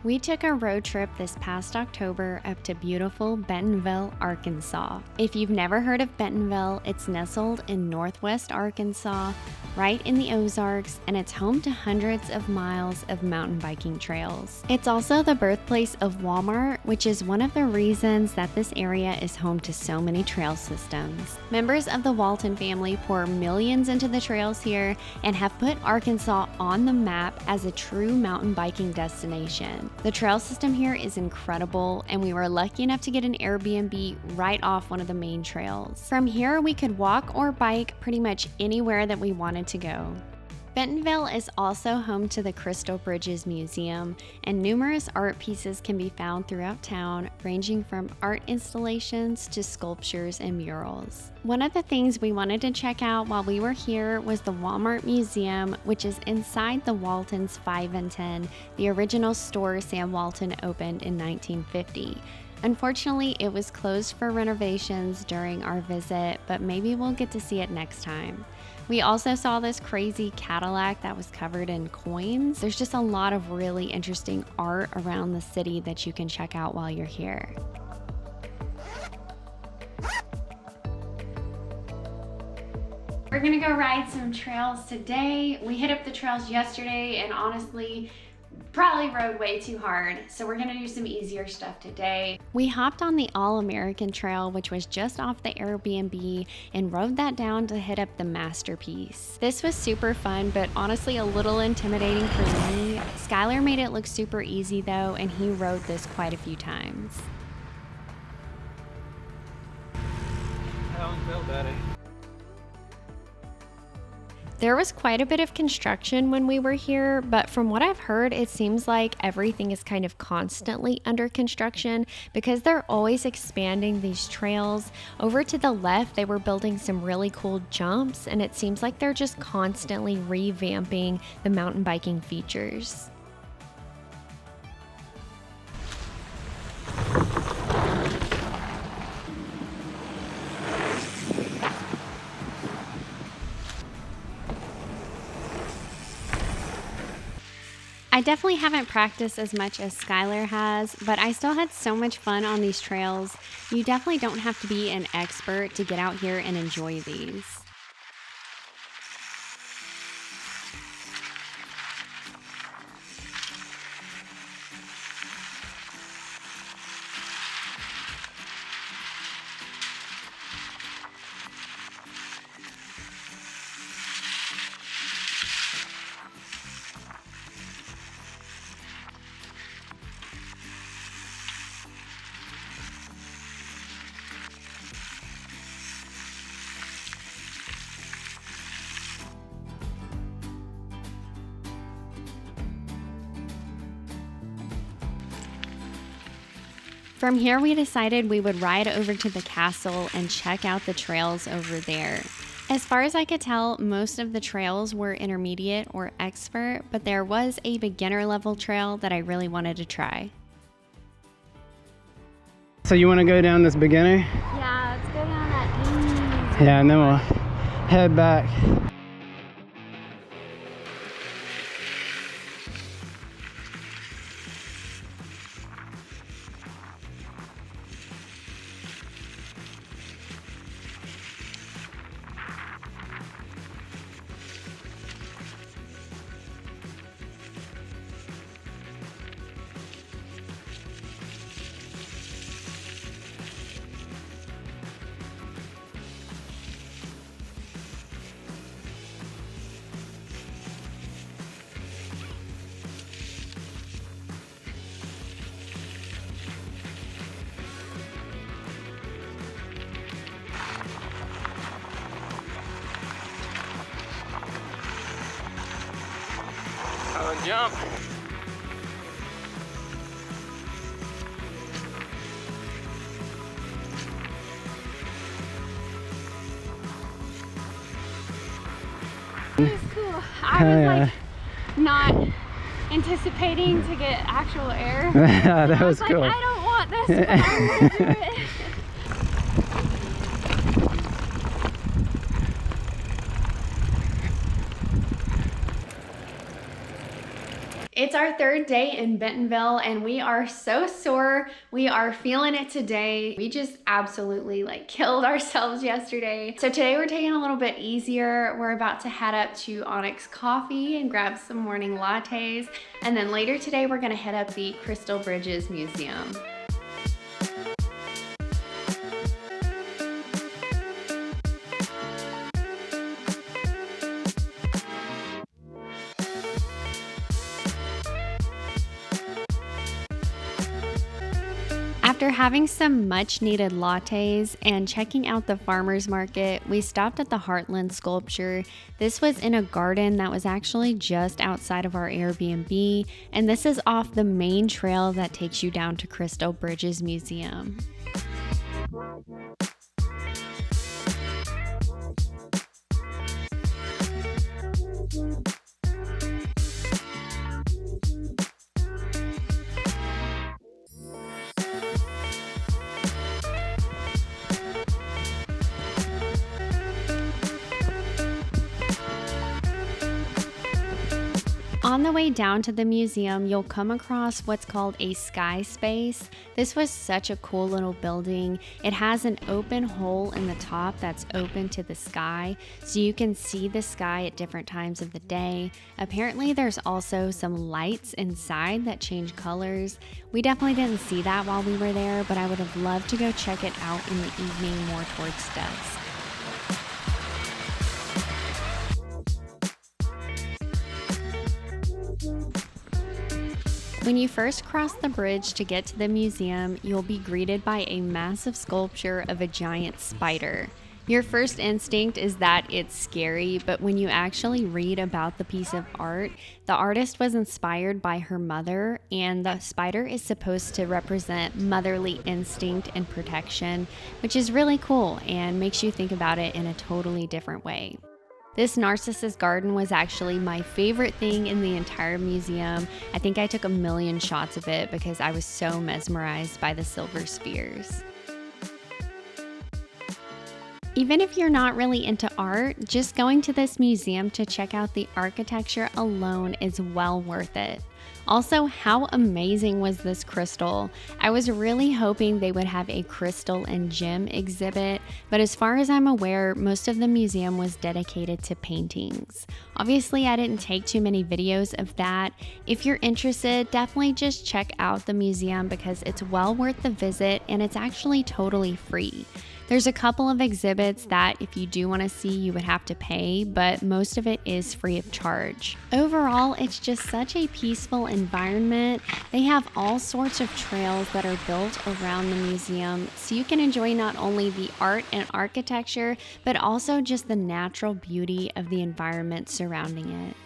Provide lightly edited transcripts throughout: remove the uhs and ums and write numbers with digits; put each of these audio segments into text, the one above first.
We took a road trip this past October up to beautiful Bentonville, Arkansas. If you've never heard of Bentonville, it's nestled in Northwest Arkansas, right in the Ozarks, and it's home to hundreds of miles of mountain biking trails. It's also the birthplace of Walmart, which is one of the reasons that this area is home to so many trail systems. Members of the Walton family pour millions into the trails here and have put Arkansas on the map as a true mountain biking destination. The trail system here is incredible, and we were lucky enough to get an Airbnb right off one of the main trails. From here, we could walk or bike pretty much anywhere that we wanted to go. Bentonville is also home to the Crystal Bridges Museum, and numerous art pieces can be found throughout town, ranging from art installations to sculptures and murals. One of the things we wanted to check out while we were here was the Walmart Museum, which is inside the Waltons 5 and 10, the original store Sam Walton opened in 1950. Unfortunately, it was closed for renovations during our visit, but maybe we'll get to see it next time. We also saw this crazy Cadillac that was covered in coins. There's just a lot of really interesting art around the city that you can check out while you're here. We're gonna go ride some trails today. We hit up the trails yesterday and honestly, probably rode way too hard, so we're gonna do some easier stuff today. We hopped on the All-American Trail, which was just off the Airbnb, and rode that down to hit up the Masterpiece. This was super fun, but honestly a little intimidating for me. Skylar made it look super easy though, and he rode this quite a few times. How do you feel, Daddy? There was quite a bit of construction when we were here, but from what I've heard, it seems like everything is kind of constantly under construction because they're always expanding these trails. Over to the left, they were building some really cool jumps, and it seems like they're just constantly revamping the mountain biking features. I definitely haven't practiced as much as Skylar has, but I still had so much fun on these trails. You definitely don't have to be an expert to get out here and enjoy these. From here, we decided we would ride over to the castle and check out the trails over there. As far as I could tell, most of the trails were intermediate or expert, but there was a beginner level trail that I really wanted to try. So you want to go down this beginner? Yeah, let's go down that easy. Yeah, and then we'll head back. Oh, jump. It was cool. I was like not anticipating to get actual air. Yeah, that was cool. Like, I don't want this, but I'm gonna do it. It's our third day in Bentonville and we are so sore. We are feeling it today. We just absolutely killed ourselves yesterday. So today we're taking a little bit easier. We're about to head up to Onyx Coffee and grab some morning lattes. And then later today we're gonna head up the Crystal Bridges Museum. After having some much needed lattes and checking out the farmer's market, we stopped at the Heartland sculpture. This was in a garden that was actually just outside of our Airbnb, and this is off the main trail that takes you down to Crystal Bridges Museum. On the way down to the museum, you'll come across what's called a sky space. This was such a cool little building. It has an open hole in the top that's open to the sky, so you can see the sky at different times of the day. Apparently, there's also some lights inside that change colors. We definitely didn't see that while we were there, but I would have loved to go check it out in the evening more towards dusk. When you first cross the bridge to get to the museum, you'll be greeted by a massive sculpture of a giant spider. Your first instinct is that it's scary, but when you actually read about the piece of art, the artist was inspired by her mother, and the spider is supposed to represent motherly instinct and protection, which is really cool and makes you think about it in a totally different way. This Narcissus garden was actually my favorite thing in the entire museum. I think I took a million shots of it because I was so mesmerized by the silver spheres. Even if you're not really into art, just going to this museum to check out the architecture alone is well worth it. Also, how amazing was this crystal? I was really hoping they would have a crystal and gem exhibit, but as far as I'm aware, most of the museum was dedicated to paintings. Obviously, I didn't take too many videos of that. If you're interested, definitely just check out the museum because it's well worth the visit and it's actually totally free. There's a couple of exhibits that if you do want to see, you would have to pay, but most of it is free of charge. Overall, it's just such a peaceful environment. They have all sorts of trails that are built around the museum, so you can enjoy not only the art and architecture, but also just the natural beauty of the environment surrounding it.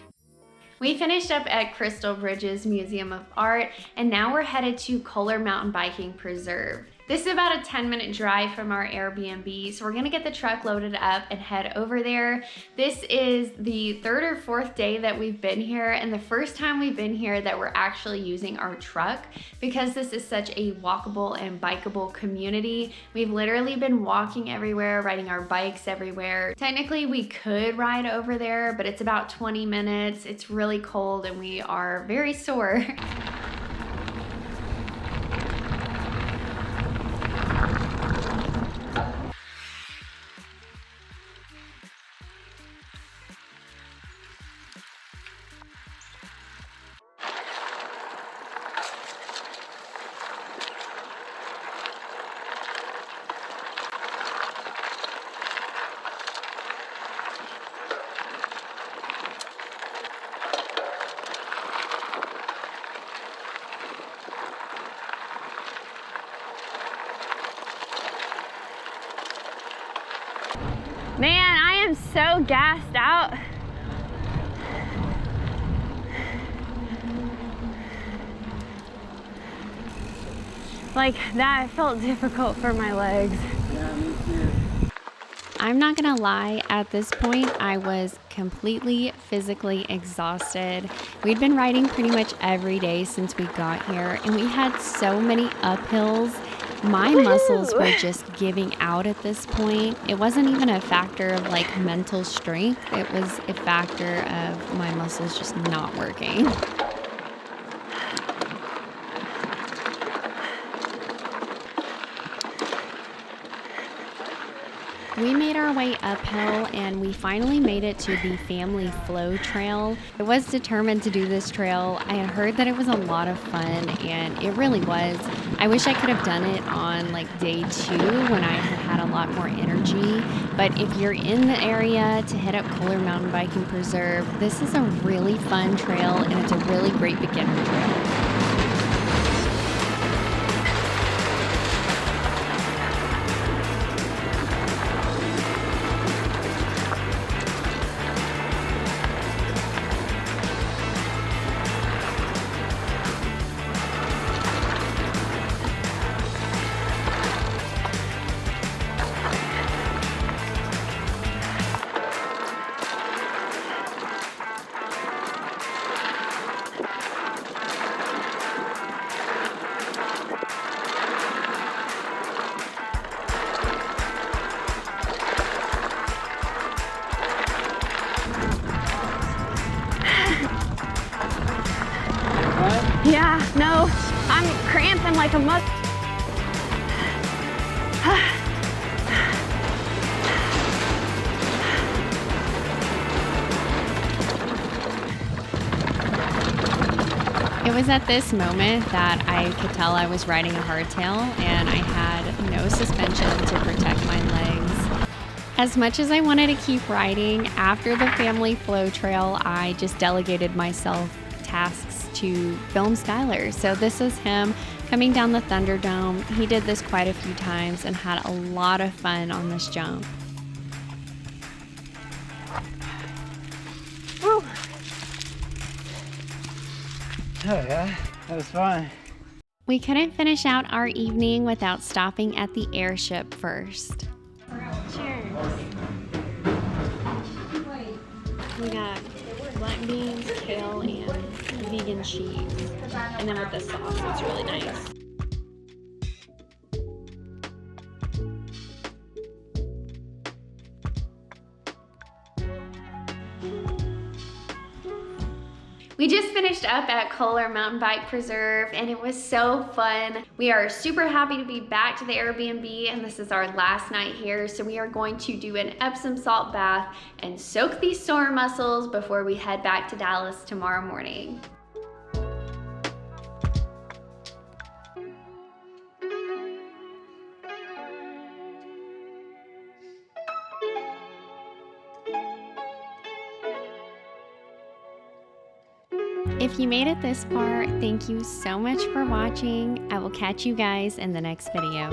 We finished up at Crystal Bridges Museum of Art, and now we're headed to Kohler Mountain Biking Preserve. This is about a 10-minute drive from our Airbnb, so we're gonna get the truck loaded up and head over there. This is the third or fourth day that we've been here, and the first time we've been here that we're actually using our truck because this is such a walkable and bikeable community. We've literally been walking everywhere, riding our bikes everywhere. Technically, we could ride over there, but it's about 20 minutes. It's really cold and we are very sore. Man, I am so gassed out. Like, that felt difficult for my legs. Yeah, me too. I'm not gonna lie, at this point, I was completely physically exhausted. We'd been riding pretty much every day since we got here, and we had so many uphills. My muscles were just giving out at this point. It wasn't even a factor of mental strength. It was a factor of my muscles just not working. We made our way uphill and we finally made it to the family flow trail. I was determined to do this trail. I had heard that it was a lot of fun and it really was. I wish I could have done it on like day 2 when I had a lot more energy. But if you're in the area to hit up Kohler Mountain Biking Preserve, this is a really fun trail and it's a really great beginner trail. Yeah, no, I'm cramping like a mug. It was at this moment that I could tell I was riding a hardtail and I had no suspension to protect my legs. As much as I wanted to keep riding, after the family flow trail, I just delegated myself tasks to film Skylar. So this is him coming down the Thunderdome. He did this quite a few times and had a lot of fun on this jump. Woo. Oh yeah, that was fun. We couldn't finish out our evening without stopping at the Airship first. Cheers. We got black beans, kale, and vegan cheese. And then with this sauce, it's really nice. We just finished up at Kohler Mountain Bike Preserve and it was so fun. We are super happy to be back to the Airbnb and this is our last night here. So we are going to do an Epsom salt bath and soak these sore muscles before we head back to Dallas tomorrow morning. If you made it this far, thank you so much for watching. I will catch you guys in the next video.